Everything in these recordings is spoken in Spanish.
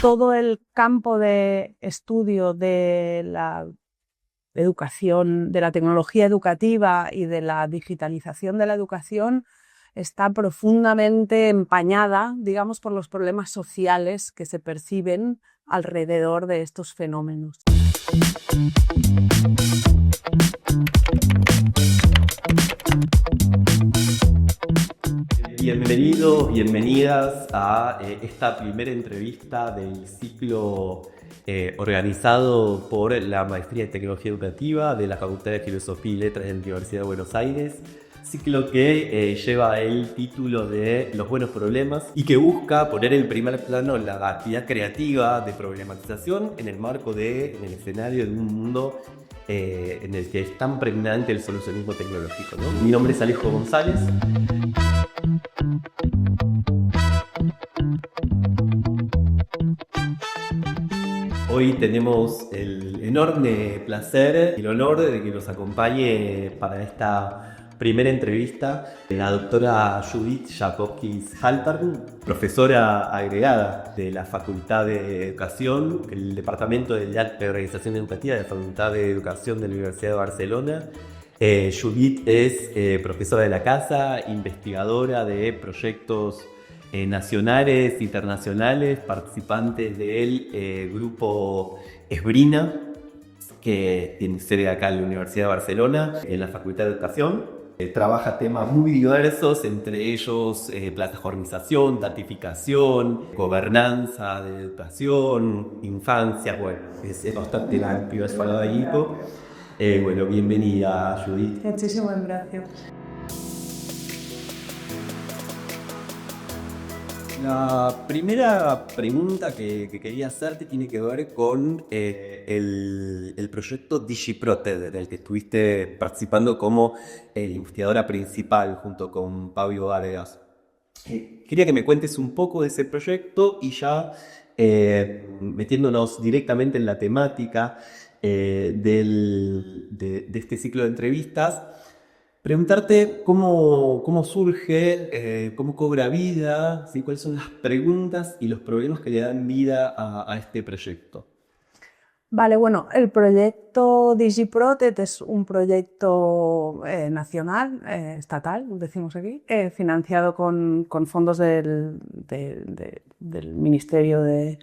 todo el campo de estudio de la educación, de la tecnología educativa y de la digitalización de la educación está profundamente empañada, digamos, por los problemas sociales que se perciben alrededor de estos fenómenos. Bienvenidos, bienvenidas a esta primera entrevista del ciclo organizado por la Maestría en Tecnología Educativa de la Facultad de Filosofía y Letras de la Universidad de Buenos Aires. Ciclo que lleva el título de Los buenos problemas y que busca poner en primer plano la actividad creativa de problematización en el el escenario de un mundo en el que es tan pregnante el solucionismo tecnológico, ¿no? Mi nombre es Alejo González. Hoy tenemos el enorme placer y el honor de que nos acompañe para esta primera entrevista la doctora Judith Jakobkis-Halpern, profesora agregada de la Facultad de Educación, el Departamento de Organización Educativa de la Facultad de Educación de la Universidad de Barcelona. Judith es profesora de la casa, investigadora de proyectos nacionales, internacionales, participantes del grupo Esbrina, que tiene sede acá en la Universidad de Barcelona, en la Facultad de Educación. Trabaja temas muy diversos, entre ellos plataformización, datificación, gobernanza de educación, infancia, bueno, es bastante amplio, es faladico. Bueno, bienvenida, Judith. Muchísimas gracias. La primera pregunta que quería hacerte tiene que ver con el proyecto DigiProte, del que estuviste participando como investigadora principal junto con Pablo Vargas. Quería que me cuentes un poco de ese proyecto y ya metiéndonos directamente en la temática de este ciclo de entrevistas, preguntarte cómo surge, cómo cobra vida, ¿sí? Cuáles son las preguntas y los problemas que le dan vida a este proyecto. Vale, bueno, el proyecto DigiProte es un proyecto nacional, estatal, decimos aquí, financiado con fondos del Ministerio de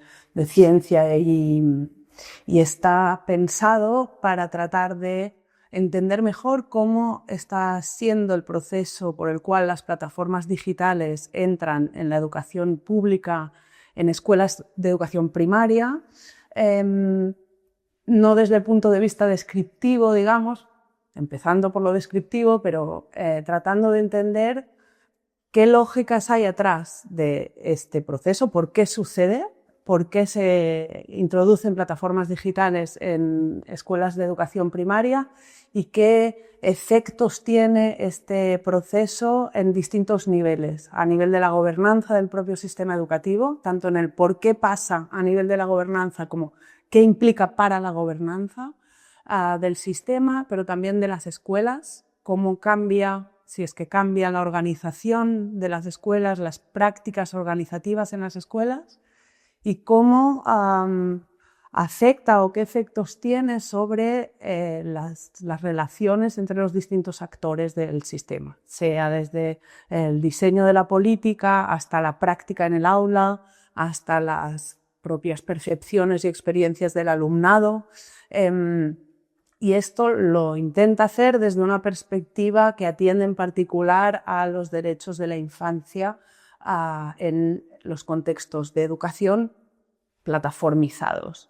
Ciencia y está pensado para tratar de entender mejor cómo está siendo el proceso por el cual las plataformas digitales entran en la educación pública, en escuelas de educación primaria, no desde el punto de vista descriptivo, digamos, empezando por lo descriptivo, pero tratando de entender qué lógicas hay atrás de este proceso, por qué sucede, por qué se introducen plataformas digitales en escuelas de educación primaria y qué efectos tiene este proceso en distintos niveles, a nivel de la gobernanza del propio sistema educativo, tanto en el por qué pasa a nivel de la gobernanza como qué implica para la gobernanza del sistema, pero también de las escuelas, cómo cambia, si es que cambia la organización de las escuelas, las prácticas organizativas en las escuelas, y cómo afecta o qué efectos tiene sobre las relaciones entre los distintos actores del sistema, sea desde el diseño de la política hasta la práctica en el aula, hasta las propias percepciones y experiencias del alumnado. Y esto lo intenta hacer desde una perspectiva que atiende en particular a los derechos de la infancia en los contextos de educación plataformizados.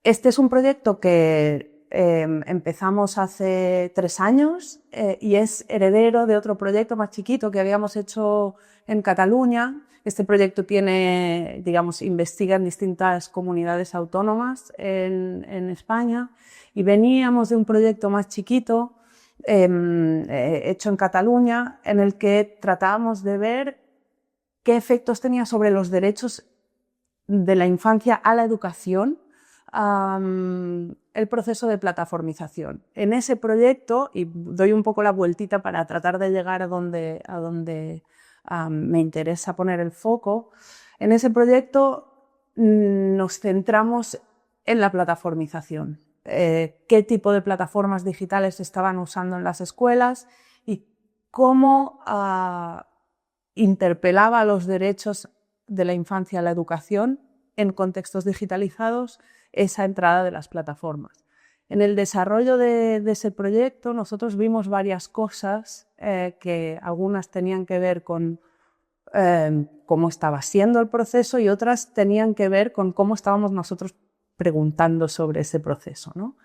Este es un proyecto que empezamos hace 3 años y es heredero de otro proyecto más chiquito que habíamos hecho en Cataluña. Este proyecto tiene, digamos, investiga en distintas comunidades autónomas en España y veníamos de un proyecto más chiquito hecho en Cataluña en el que tratábamos de ver qué efectos tenía sobre los derechos de la infancia a la educación el proceso de plataformización. En ese proyecto, y doy un poco la vueltita para tratar de llegar a donde me interesa poner el foco, en ese proyecto nos centramos en la plataformización. Qué tipo de plataformas digitales se estaban usando en las escuelas y cómo interpelaba los derechos de la infancia a la educación en contextos digitalizados esa entrada de las plataformas. En el desarrollo de ese proyecto nosotros vimos varias cosas que algunas tenían que ver con cómo estaba siendo el proceso y otras tenían que ver con cómo estábamos nosotros preguntando sobre ese proceso, ¿no?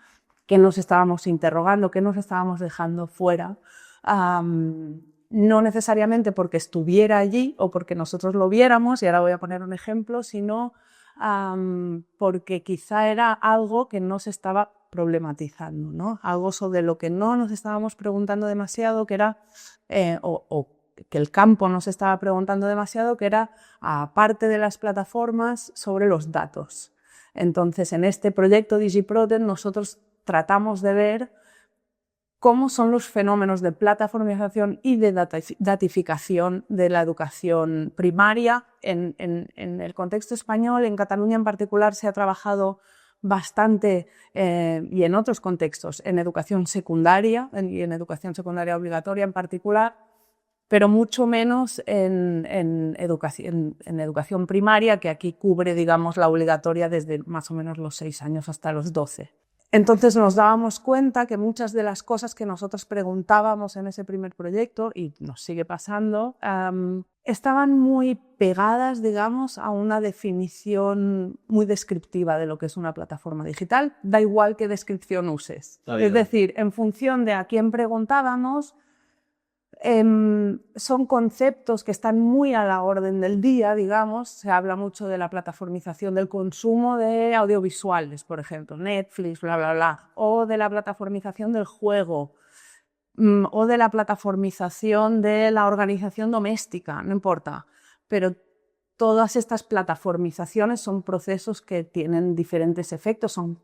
¿Qué nos estábamos interrogando? ¿Qué nos estábamos dejando fuera? No necesariamente porque estuviera allí o porque nosotros lo viéramos, y ahora voy a poner un ejemplo, sino porque quizá era algo que no se estaba problematizando, ¿no? Algo sobre lo que no nos estábamos preguntando demasiado, que era, o que el campo nos estaba preguntando demasiado, que era, aparte de las plataformas, sobre los datos. Entonces, en este proyecto DigiProten nosotros tratamos de ver cómo son los fenómenos de plataformización y de datificación de la educación primaria en el contexto español. En Cataluña en particular se ha trabajado bastante, y en otros contextos, en educación secundaria y en educación secundaria obligatoria en particular, pero mucho menos en educación primaria, que aquí cubre, digamos, la obligatoria desde más o menos los 6 años hasta los 12. Entonces nos dábamos cuenta que muchas de las cosas que nosotros preguntábamos en ese primer proyecto, y nos sigue pasando, estaban muy pegadas, digamos, a una definición muy descriptiva de lo que es una plataforma digital, da igual qué descripción uses. Es decir, en función de a quién preguntábamos, son conceptos que están muy a la orden del día, digamos. Se habla mucho de la plataformización del consumo de audiovisuales, por ejemplo, Netflix, bla, bla, bla, o de la plataformización del juego, o de la plataformización de la organización doméstica, no importa. Pero todas estas plataformizaciones son procesos que tienen diferentes efectos, son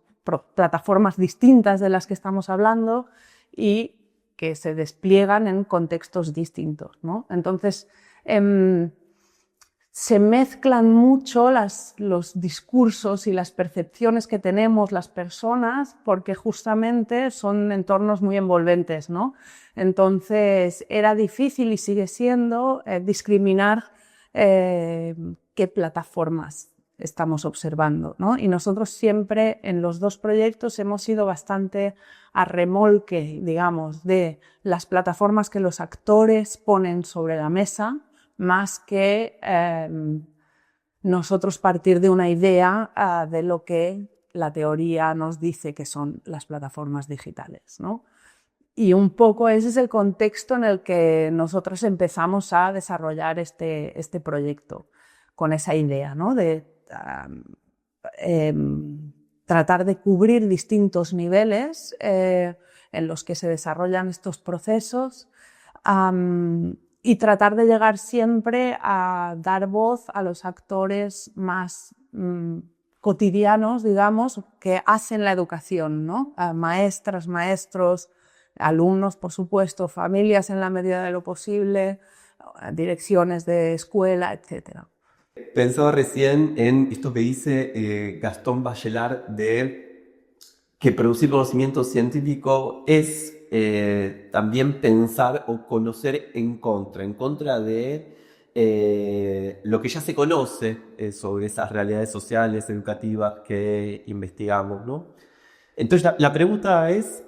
plataformas distintas de las que estamos hablando y que se despliegan en contextos distintos, ¿no? Entonces, se mezclan mucho los discursos y las percepciones que tenemos las personas porque justamente son entornos muy envolventes, ¿no? Entonces, era difícil y sigue siendo discriminar qué plataformas estamos observando, ¿no? Y nosotros siempre en los dos proyectos hemos ido bastante a remolque, digamos, de las plataformas que los actores ponen sobre la mesa, más que nosotros partir de una idea de lo que la teoría nos dice que son las plataformas digitales, ¿no? Y un poco ese es el contexto en el que nosotros empezamos a desarrollar este proyecto, con esa idea, ¿no? De tratar de cubrir distintos niveles en los que se desarrollan estos procesos y tratar de llegar siempre a dar voz a los actores más cotidianos, digamos, que hacen la educación, ¿no? A maestras, maestros, alumnos, por supuesto, familias en la medida de lo posible, direcciones de escuela, etcétera. Pensaba recién en esto que dice Gastón Bachelard de que producir conocimiento científico es también pensar o conocer en contra de lo que ya se conoce sobre esas realidades sociales, educativas que investigamos, ¿no? Entonces la pregunta es,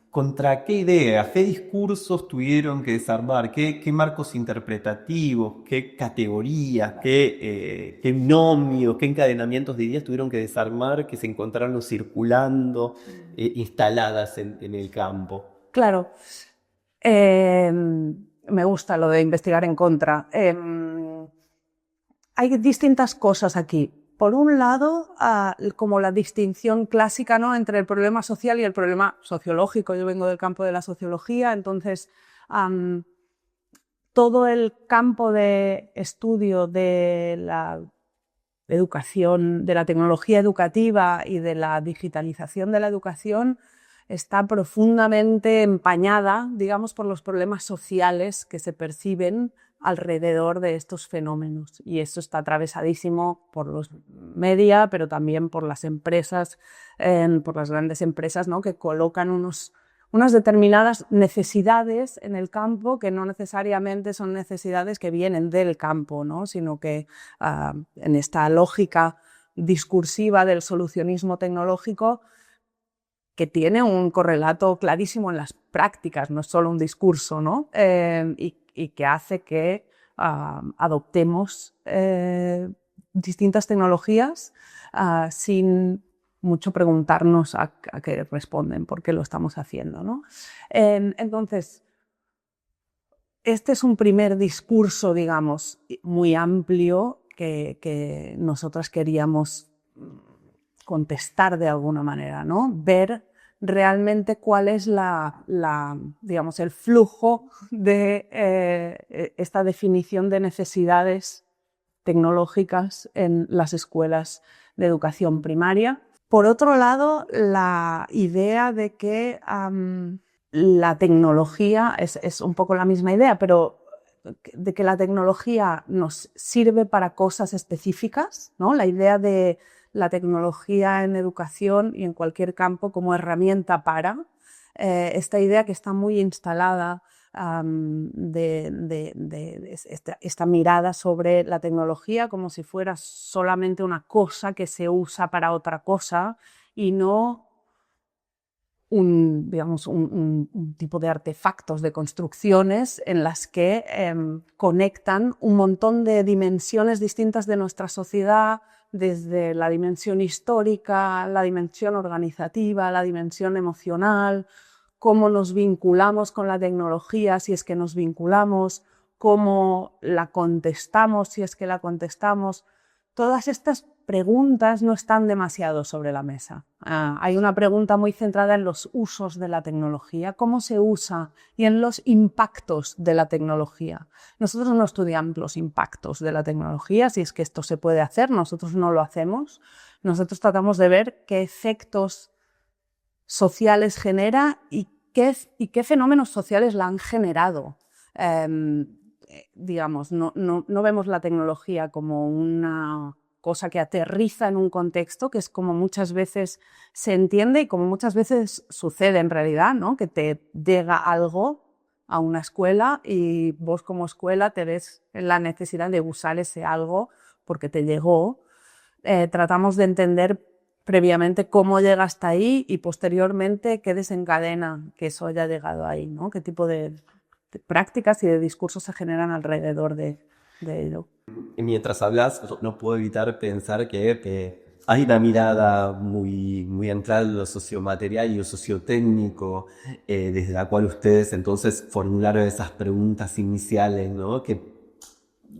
¿contra qué ideas, qué discursos tuvieron que desarmar? ¿Qué marcos interpretativos, qué categorías, qué binomios, qué encadenamientos de ideas tuvieron que desarmar que se encontraron circulando, instaladas en el campo? Claro, me gusta lo de investigar en contra. Hay distintas cosas aquí. Por un lado, como la distinción clásica, ¿no?, entre el problema social y el problema sociológico. Yo vengo del campo de la sociología, entonces todo el campo de estudio de la educación, de la tecnología educativa y de la digitalización de la educación está profundamente empañada, digamos, por los problemas sociales que se perciben alrededor de estos fenómenos. Y esto está atravesadísimo por los media, pero también por las empresas, por las grandes empresas, ¿no? Que colocan unas determinadas necesidades en el campo que no necesariamente son necesidades que vienen del campo, ¿no? Sino que en esta lógica discursiva del solucionismo tecnológico, que tiene un correlato clarísimo en las prácticas, no es solo un discurso, ¿no? Y que hace que adoptemos distintas tecnologías sin mucho preguntarnos a qué responden, por qué lo estamos haciendo, ¿no? Entonces, este es un primer discurso, digamos, muy amplio que nosotras queríamos contestar de alguna manera, ¿no? Ver realmente cuál es digamos, el flujo de esta definición de necesidades tecnológicas en las escuelas de educación primaria. Por otro lado, la idea de que la tecnología es un poco la misma idea, pero de que la tecnología nos sirve para cosas específicas, ¿no? La idea de la tecnología en educación y en cualquier campo como herramienta para esta idea que está muy instalada esta mirada sobre la tecnología como si fuera solamente una cosa que se usa para otra cosa y no digamos, un tipo de artefactos, de construcciones en las que conectan un montón de dimensiones distintas de nuestra sociedad, desde la dimensión histórica, la dimensión organizativa, la dimensión emocional, cómo nos vinculamos con la tecnología, si es que nos vinculamos, cómo la contestamos, si es que la contestamos. Todas estas preguntas no están demasiado sobre la mesa. Hay una pregunta muy centrada en los usos de la tecnología, cómo se usa y en los impactos de la tecnología. Nosotros no estudiamos los impactos de la tecnología, si es que esto se puede hacer, nosotros no lo hacemos. Nosotros tratamos de ver qué efectos sociales genera y qué fenómenos sociales la han generado. Digamos, no vemos la tecnología como una cosa que aterriza en un contexto, que es como muchas veces se entiende y como muchas veces sucede en realidad, ¿no? Que te llega algo a una escuela y vos como escuela te ves en la necesidad de usar ese algo porque te llegó. Tratamos de entender previamente cómo llega hasta ahí y posteriormente qué desencadena que eso haya llegado ahí, ¿no? Qué tipo de prácticas y de discursos se generan alrededor de ello. Y mientras hablas, no puedo evitar pensar que hay una mirada muy entrada en lo sociomaterial y lo sociotécnico, desde la cual ustedes entonces formularon esas preguntas iniciales, ¿no? Que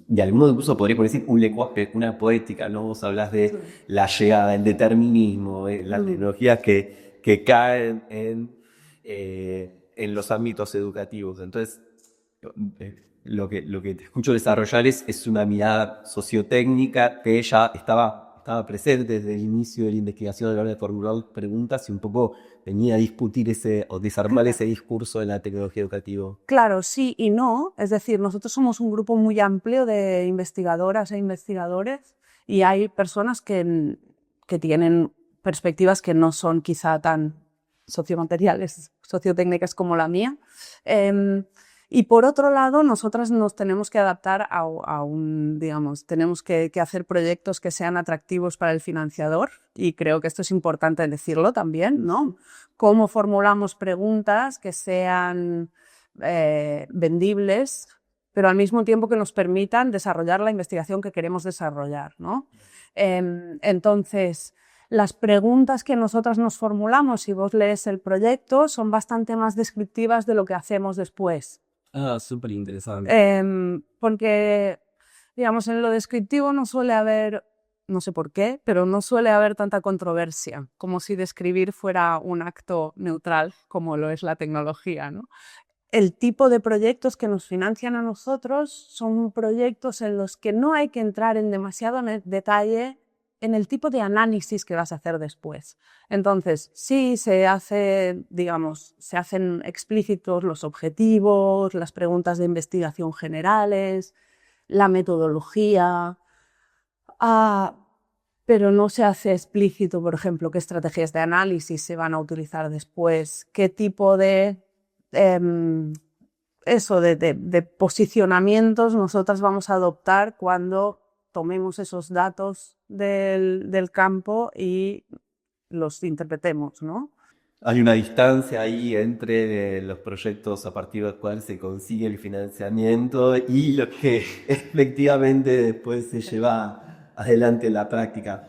de algún modo incluso podría decir un lenguaje, una poética, ¿no? Vos hablas de la llegada, el determinismo, las tecnologías que caen en los ámbitos educativos. Entonces, lo que te escucho desarrollar es una mirada sociotécnica que ya estaba presente desde el inicio de la investigación a la hora de formular preguntas y un poco venía a discutir o desarmar ese discurso en la tecnología educativa. Claro, sí y no. Es decir, nosotros somos un grupo muy amplio de investigadoras e investigadores y hay personas que tienen perspectivas que no son quizá tan sociomateriales, sociotécnicas como la mía. Y por otro lado, nosotras nos tenemos que adaptar digamos, tenemos que hacer proyectos que sean atractivos para el financiador y creo que esto es importante decirlo también, ¿no? Cómo formulamos preguntas que sean vendibles, pero al mismo tiempo que nos permitan desarrollar la investigación que queremos desarrollar, ¿no? Entonces, las preguntas que nosotras nos formulamos, si vos lees el proyecto, son bastante más descriptivas de lo que hacemos después. Súper interesante. Porque, digamos, en lo descriptivo no suele haber, no sé por qué, pero no suele haber tanta controversia, como si describir fuera un acto neutral, como lo es la tecnología, ¿no? El tipo de proyectos que nos financian a nosotros son proyectos en los que no hay que entrar en demasiado detalle en el tipo de análisis que vas a hacer después. Entonces, sí se hace, digamos, se hacen explícitos los objetivos, las preguntas de investigación generales, la metodología, pero no se hace explícito, por ejemplo, qué estrategias de análisis se van a utilizar después, qué tipo de posicionamientos nosotras vamos a adoptar cuando tomemos esos datos del campo y los interpretemos, ¿no? Hay una distancia ahí entre los proyectos a partir de los cuales se consigue el financiamiento y lo que efectivamente después se lleva adelante en la práctica.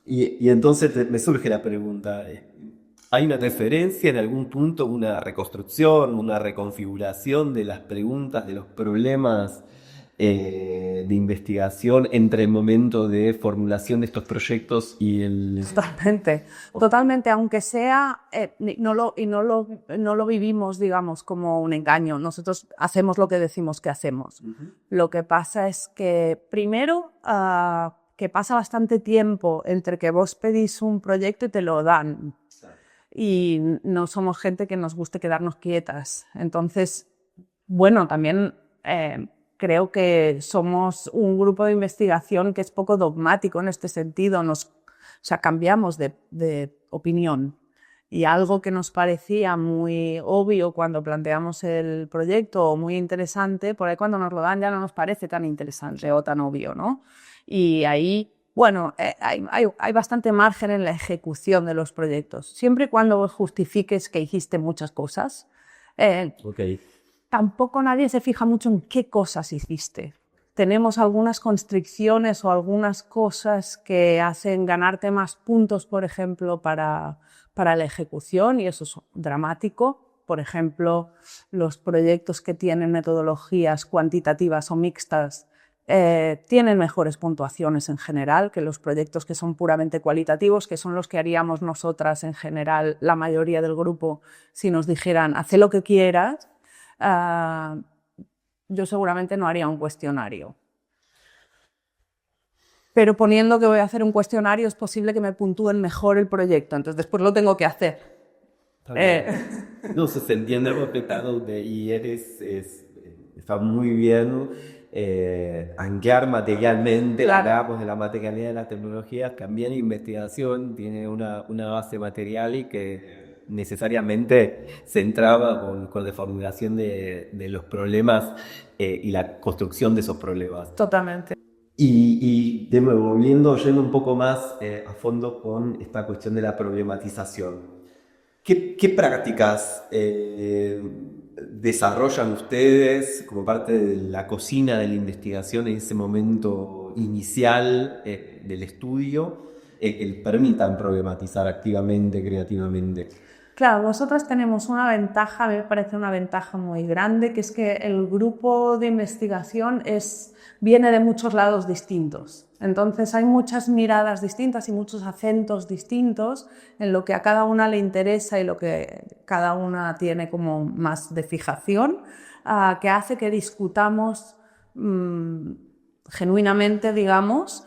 Y entonces me surge la pregunta, ¿hay una referencia en algún punto, una reconstrucción, una reconfiguración de las preguntas, de los problemas de investigación entre el momento de formulación de estos proyectos y el... Totalmente, aunque sea, no lo vivimos, digamos, como un engaño. Nosotros hacemos lo que decimos que hacemos. Lo que pasa es que, primero, que pasa bastante tiempo entre que vos pedís un proyecto y te lo dan. Y no somos gente que nos guste quedarnos quietas. Entonces, bueno, también creo que somos un grupo de investigación que es poco dogmático en este sentido. O sea, cambiamos de opinión. Y algo que nos parecía muy obvio cuando planteamos el proyecto o muy interesante, por ahí cuando nos lo dan ya no nos parece tan interesante o tan obvio, ¿no? Y ahí, bueno, hay bastante margen en la ejecución de los proyectos. Siempre y cuando justifiques que hiciste muchas cosas. Tampoco nadie se fija mucho en qué cosas hiciste. Tenemos algunas constricciones o algunas cosas que hacen ganarte más puntos, por ejemplo, para la ejecución, y eso es dramático. Por ejemplo, los proyectos que tienen metodologías cuantitativas o mixtas tienen mejores puntuaciones en general que los proyectos que son puramente cualitativos, que son los que haríamos nosotras en general, la mayoría del grupo, si nos dijeran, haz lo que quieras. Yo seguramente no haría un cuestionario. Pero poniendo que voy a hacer un cuestionario es posible que me puntúen mejor el proyecto, entonces después lo tengo que hacer. No se entiende perfectamente y está muy bien anquear materialmente, Claro. hablamos de la materialidad de las tecnologías, también investigación tiene una base material y que necesariamente se entraba con la formulación de los problemas y la construcción de esos problemas. Totalmente. Y de nuevo, yendo un poco más a fondo con esta cuestión de la problematización. ¿Qué prácticas desarrollan ustedes como parte de la cocina de la investigación en ese momento inicial del estudio que les permitan problematizar activamente, creativamente? Claro, nosotros tenemos una ventaja, a mí me parece una ventaja muy grande, que es que el grupo de investigación viene de muchos lados distintos. Entonces hay muchas miradas distintas y muchos acentos distintos en lo que a cada una le interesa y lo que cada una tiene como más de fijación, que hace que discutamos genuinamente, digamos,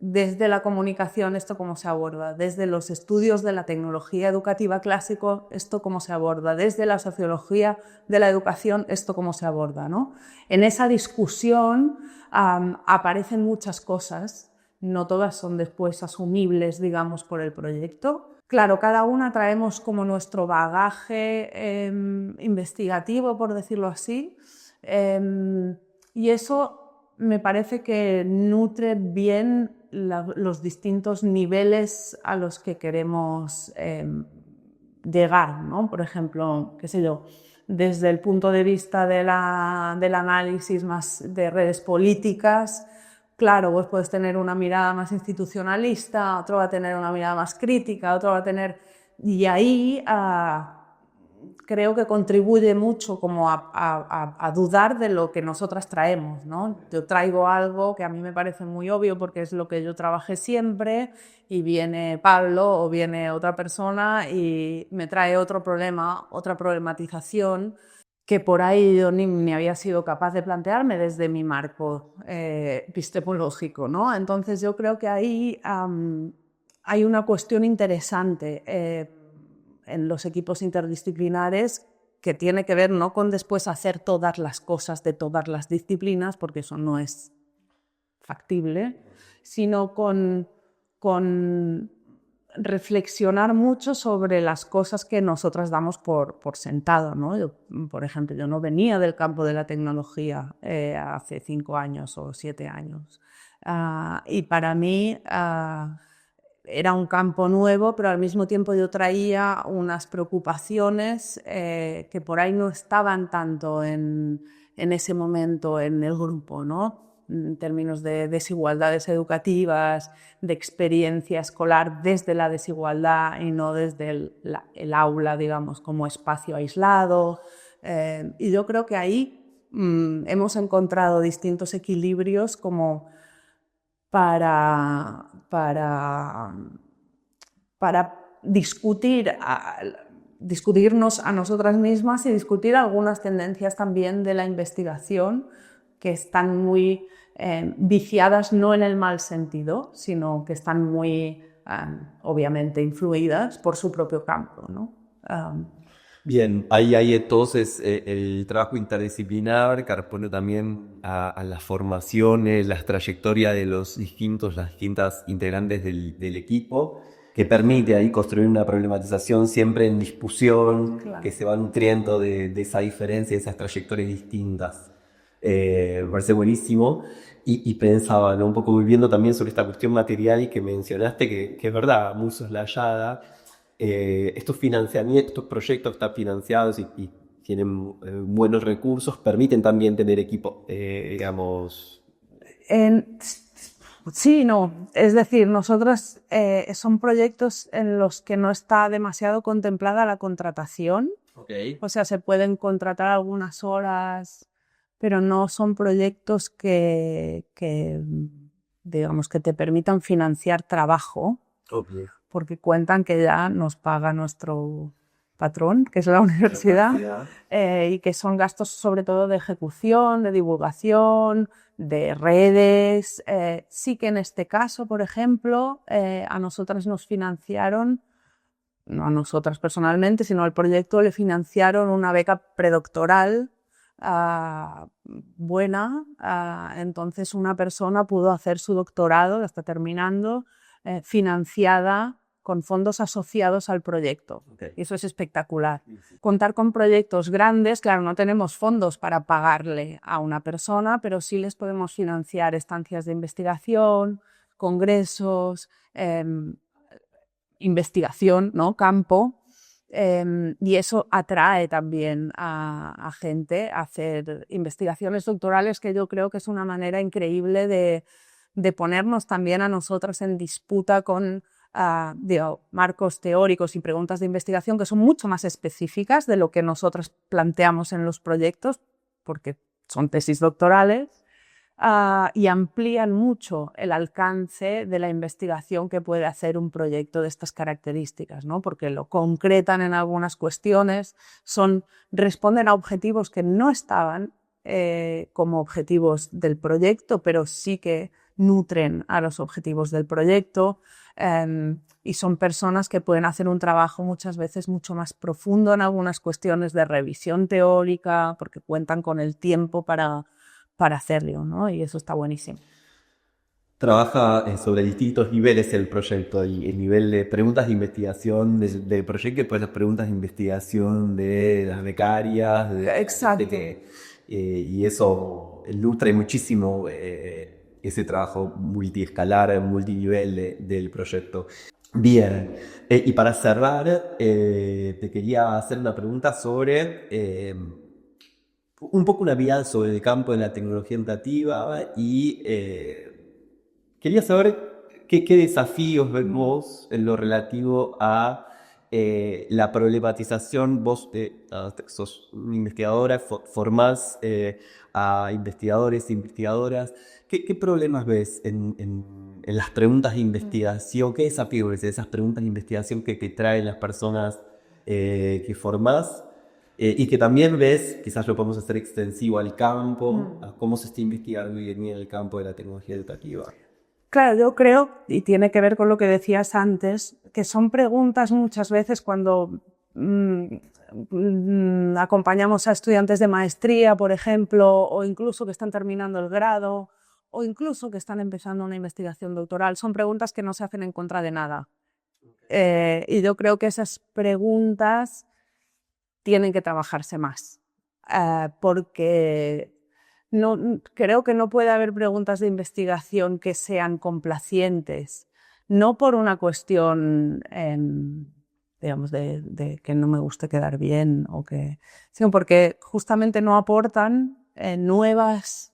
desde la comunicación esto cómo se aborda, desde los estudios de la tecnología educativa clásico esto cómo se aborda, desde la sociología de la educación esto cómo se aborda, ¿no? En esa discusión aparecen muchas cosas, no todas son después asumibles, digamos, por el proyecto. Claro, cada una traemos como nuestro bagaje investigativo, por decirlo así, y eso me parece que nutre bien los distintos niveles a los que queremos llegar, ¿no? Por ejemplo, qué sé yo, desde el punto de vista del análisis más de redes políticas, claro, vos puedes tener una mirada más institucionalista, otro va a tener una mirada más crítica, otro va a tener... Y ahí creo que contribuye mucho como a dudar de lo que nosotras traemos, ¿no? Yo traigo algo que a mí me parece muy obvio porque es lo que yo trabajé siempre y viene Pablo o viene otra persona y me trae otro problema, otra problematización que por ahí yo ni había sido capaz de plantearme desde mi marco epistemológico, ¿no? Entonces yo creo que ahí hay una cuestión interesante en los equipos interdisciplinares que tiene que ver no con después hacer todas las cosas de todas las disciplinas, porque eso no es factible, sino con reflexionar mucho sobre las cosas que nosotras damos por sentado, ¿no? Yo, por ejemplo, yo no venía del campo de la tecnología hace 5 años o 7 años. Y para mí era un campo nuevo, pero al mismo tiempo yo traía unas preocupaciones que por ahí no estaban tanto en ese momento en el grupo, ¿no? En términos de desigualdades educativas, de experiencia escolar desde la desigualdad y no desde el aula, digamos, como espacio aislado. Y yo creo que ahí hemos encontrado distintos equilibrios como para discutirnos a nosotras mismas y discutir algunas tendencias también de la investigación que están muy viciadas, no en el mal sentido, sino que están muy, obviamente, influidas por su propio campo, ¿no? Bien, ahí hay entonces el trabajo interdisciplinar que responde también a las formaciones, las trayectorias de las distintas integrantes del equipo, que permite ahí construir una problematización siempre en discusión, Claro. que se va nutriendo de esa diferencia, de esas trayectorias distintas. Me parece buenísimo. Y pensaba, ¿no? Un poco volviendo también sobre esta cuestión material y que mencionaste, que es verdad, muy soslayada. Estos financiamientos, estos proyectos están financiados y tienen buenos recursos, permiten también tener equipo, digamos. Sí, no. Es decir, nosotros son proyectos en los que no está demasiado contemplada la contratación. Okay. O sea, se pueden contratar algunas horas, pero no son proyectos digamos, que te permitan financiar trabajo, Okay. porque cuentan que ya nos paga nuestro patrón, que es la universidad, y que son gastos sobre todo de ejecución, de divulgación, de redes. Sí que en este caso, por ejemplo, a nosotras nos financiaron, no a nosotras personalmente, sino al proyecto le financiaron una beca predoctoral buena. Entonces una persona pudo hacer su doctorado, está terminando, financiada con fondos asociados al proyecto. Okay. Y eso es espectacular. Contar con proyectos grandes, claro, no tenemos fondos para pagarle a una persona, pero sí les podemos financiar estancias de investigación, congresos, investigación, ¿no? Campo, y eso atrae también a gente a hacer investigaciones doctorales, que yo creo que es una manera increíble de ponernos también a nosotras en disputa con marcos teóricos y preguntas de investigación que son mucho más específicas de lo que nosotras planteamos en los proyectos, porque son tesis doctorales. Y amplían mucho el alcance de la investigación que puede hacer un proyecto de estas características, ¿no? Porque lo concretan en algunas cuestiones, responden a objetivos que no estaban como objetivos del proyecto, pero sí que nutren a los objetivos del proyecto, y son personas que pueden hacer un trabajo muchas veces mucho más profundo en algunas cuestiones de revisión teórica, porque cuentan con el tiempo para hacerlo, ¿no? Y eso está buenísimo. Trabaja sobre distintos niveles el proyecto, y el nivel de preguntas de investigación del proyecto, y después las preguntas de investigación de las becarias, Exacto. y eso nutre muchísimo ese trabajo multiescalar, multinivel del proyecto. Bien, y para cerrar, te quería hacer una pregunta sobre un poco una mirada sobre el campo de la tecnología educativa y quería saber qué desafíos ves vos en lo relativo a la problematización. Vos sos una investigadora, formás a investigadores e investigadoras. ¿Qué problemas ves en las preguntas de investigación? ¿Qué desafíos ves de esas preguntas de investigación que traen las personas que formás? y que también ves, quizás lo podemos hacer extensivo al campo, a cómo se está investigando hoy en día en el campo de la tecnología educativa. Claro, yo creo, y tiene que ver con lo que decías antes, que son preguntas muchas veces cuando acompañamos a estudiantes de maestría, por ejemplo, o incluso que están terminando el grado, o incluso que están empezando una investigación doctoral. Son preguntas que no se hacen en contra de nada. Y yo creo que esas preguntas tienen que trabajarse más, porque creo que no puede haber preguntas de investigación que sean complacientes, no por una cuestión, digamos, de que no me guste quedar bien, sino porque justamente no aportan nuevas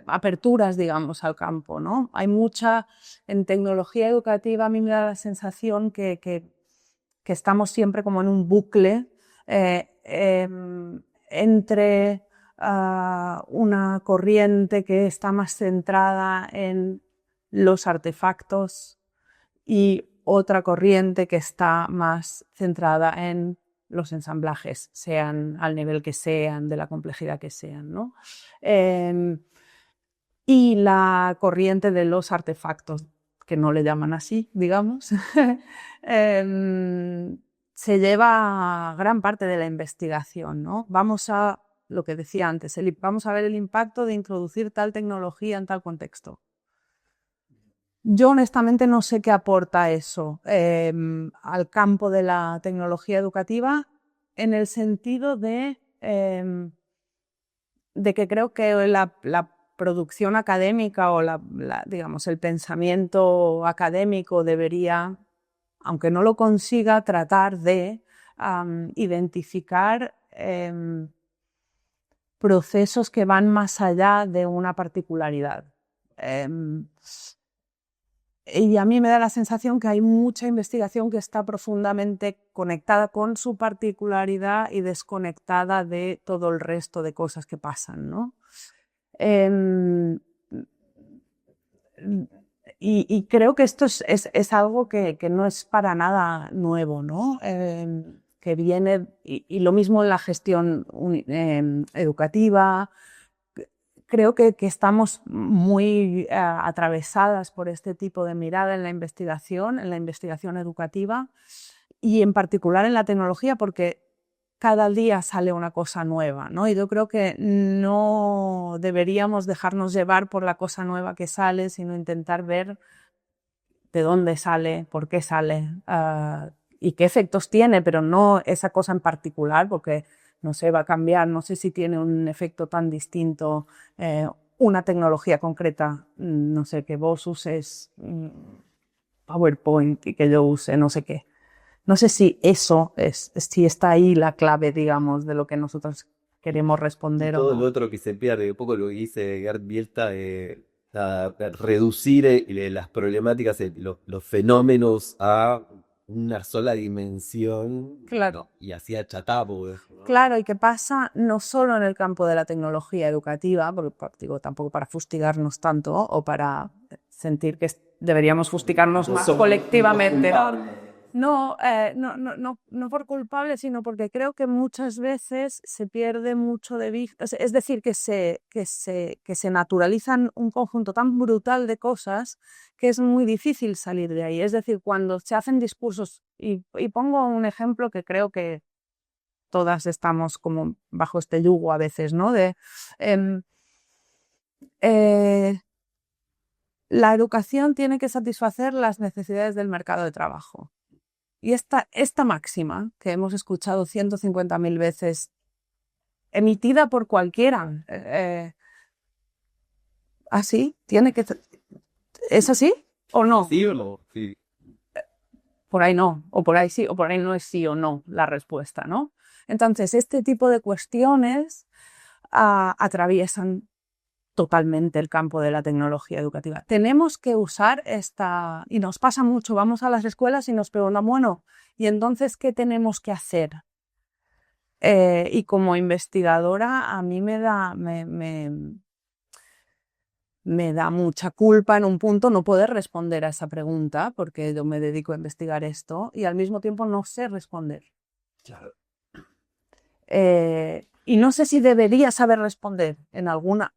aperturas, digamos, al campo, ¿no? Hay mucha, en tecnología educativa a mí me da la sensación que estamos siempre como en un bucle entre una corriente que está más centrada en los artefactos y otra corriente que está más centrada en los ensamblajes, sean al nivel que sean, de la complejidad que sean, ¿no? Y la corriente de los artefactos, que no le llaman así, digamos, se lleva gran parte de la investigación, ¿no? Vamos a, lo que decía antes, vamos a ver el impacto de introducir tal tecnología en tal contexto. Yo honestamente no sé qué aporta eso al campo de la tecnología educativa, en el sentido de que creo que la producción académica o digamos, el pensamiento académico debería, aunque no lo consiga, tratar de identificar procesos que van más allá de una particularidad. Y a mí me da la sensación que hay mucha investigación que está profundamente conectada con su particularidad y desconectada de todo el resto de cosas que pasan, ¿no? Y creo que esto es algo que no es para nada nuevo, ¿no? Que viene, y lo mismo en la gestión educativa. Creo que estamos muy atravesadas por este tipo de mirada en la investigación educativa y en particular en la tecnología, porque cada día sale una cosa nueva, ¿no? Y yo creo que no deberíamos dejarnos llevar por la cosa nueva que sale, sino intentar ver de dónde sale, por qué sale y qué efectos tiene, pero no esa cosa en particular, porque no sé, va a cambiar, no sé si tiene un efecto tan distinto una tecnología concreta, no sé, que vos uses PowerPoint y que yo use no sé qué. No sé si eso si está ahí la clave, digamos, de lo que nosotros queremos responder o Todo no. lo otro que se pierde, un poco lo que dice Gerd Bielta, reducir las problemáticas, los fenómenos a una sola dimensión Claro. y así achatado, ¿no? Claro, y que pasa no solo en el campo de la tecnología educativa, porque digo, tampoco para fustigarnos tanto o para sentir que deberíamos fustigarnos más colectivamente, ¿no? No por culpable, sino porque creo que muchas veces se pierde mucho de vista, es decir, que se naturalizan un conjunto tan brutal de cosas que es muy difícil salir de ahí. Es decir, cuando se hacen discursos, y pongo un ejemplo que creo que todas estamos como bajo este yugo a veces, ¿no? La educación tiene que satisfacer las necesidades del mercado de trabajo. Y esta máxima, que hemos escuchado 150.000 veces, emitida por cualquiera, ¿así? ¿Es así o no? ¿Sí o no? Sí. Por ahí no, o por ahí sí, o por ahí no es sí o no la respuesta, ¿no? Entonces, este tipo de cuestiones atraviesan totalmente el campo de la tecnología educativa. Tenemos que usar y nos pasa mucho, vamos a las escuelas y nos preguntan, bueno, ¿y entonces qué tenemos que hacer? Y como investigadora a mí me da mucha culpa en un punto no poder responder a esa pregunta, porque yo me dedico a investigar esto y al mismo tiempo no sé responder. Claro. Y no sé si debería saber responder en alguna.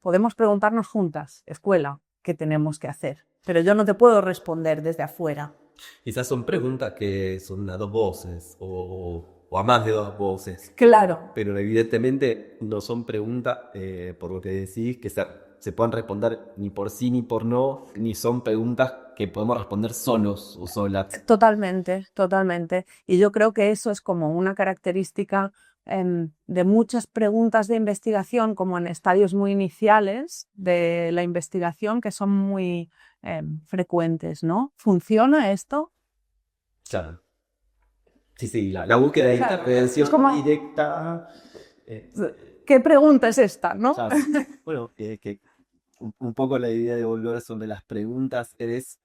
Podemos preguntarnos juntas, escuela, qué tenemos que hacer. Pero yo no te puedo responder desde afuera. Quizás son preguntas que son a dos voces o a más de dos voces. Claro. Pero evidentemente no son preguntas, por lo que decís, que se puedan responder ni por sí ni por no, ni son preguntas que podemos responder solos o solas. Totalmente, totalmente. Y yo creo que eso es como una característica de muchas preguntas de investigación, como en estadios muy iniciales de la investigación, que son muy frecuentes, ¿no? ¿Funciona esto? Claro. Sí, la búsqueda de intervención directa. ¿Qué pregunta es esta, no? Claro. Bueno, que un poco la idea de volver sobre las preguntas es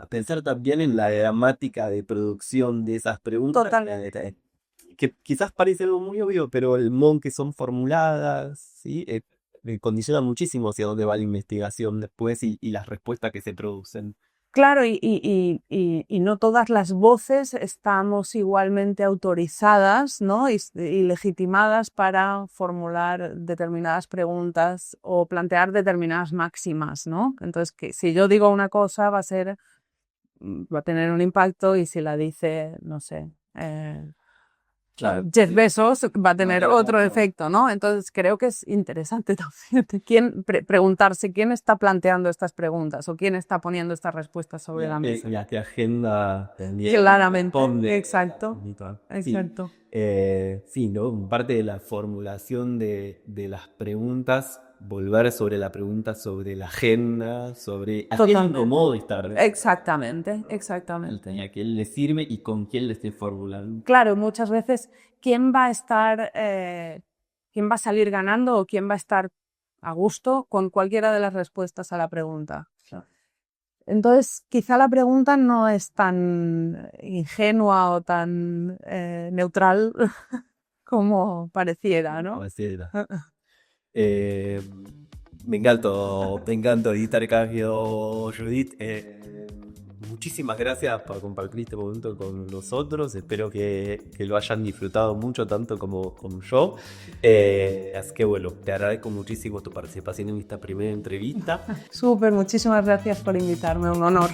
pensar también en la gramática de producción de esas preguntas. Totalmente. Que quizás parece algo muy obvio, pero el modo en que son formuladas, ¿sí? Condiciona muchísimo hacia dónde va la investigación después y las respuestas que se producen. Claro, y no todas las voces estamos igualmente autorizadas, ¿no? y legitimadas para formular determinadas preguntas o plantear determinadas máximas, ¿no? Entonces, que si yo digo una cosa va a tener un impacto, y si la dice, no sé, Claro. Jeff Bezos, va a tener otro efecto, ¿no? Entonces creo que es interesante también preguntarse quién está planteando estas preguntas o quién está poniendo estas respuestas sobre la mesa. Ya que agenda también Claramente, responde. exacto. Sí, Exacto. sí, ¿no? Parte de la formulación de las preguntas, volver sobre la pregunta sobre la agenda, sobre a quién modo de estar. Exactamente, exactamente. Y a quién le sirve y con quién le esté formulando. Claro, muchas veces, ¿quién va a salir ganando o quién va a estar a gusto con cualquiera de las respuestas a la pregunta? Entonces, quizá la pregunta no es tan ingenua o tan neutral como pareciera, ¿no? Pareciera. Me encantó intercambio, Judith. Muchísimas gracias por compartir este momento con nosotros. Espero que lo hayan disfrutado mucho, tanto como yo. Así que bueno, te agradezco muchísimo tu participación en esta primera entrevista. Súper, muchísimas gracias por invitarme, un honor.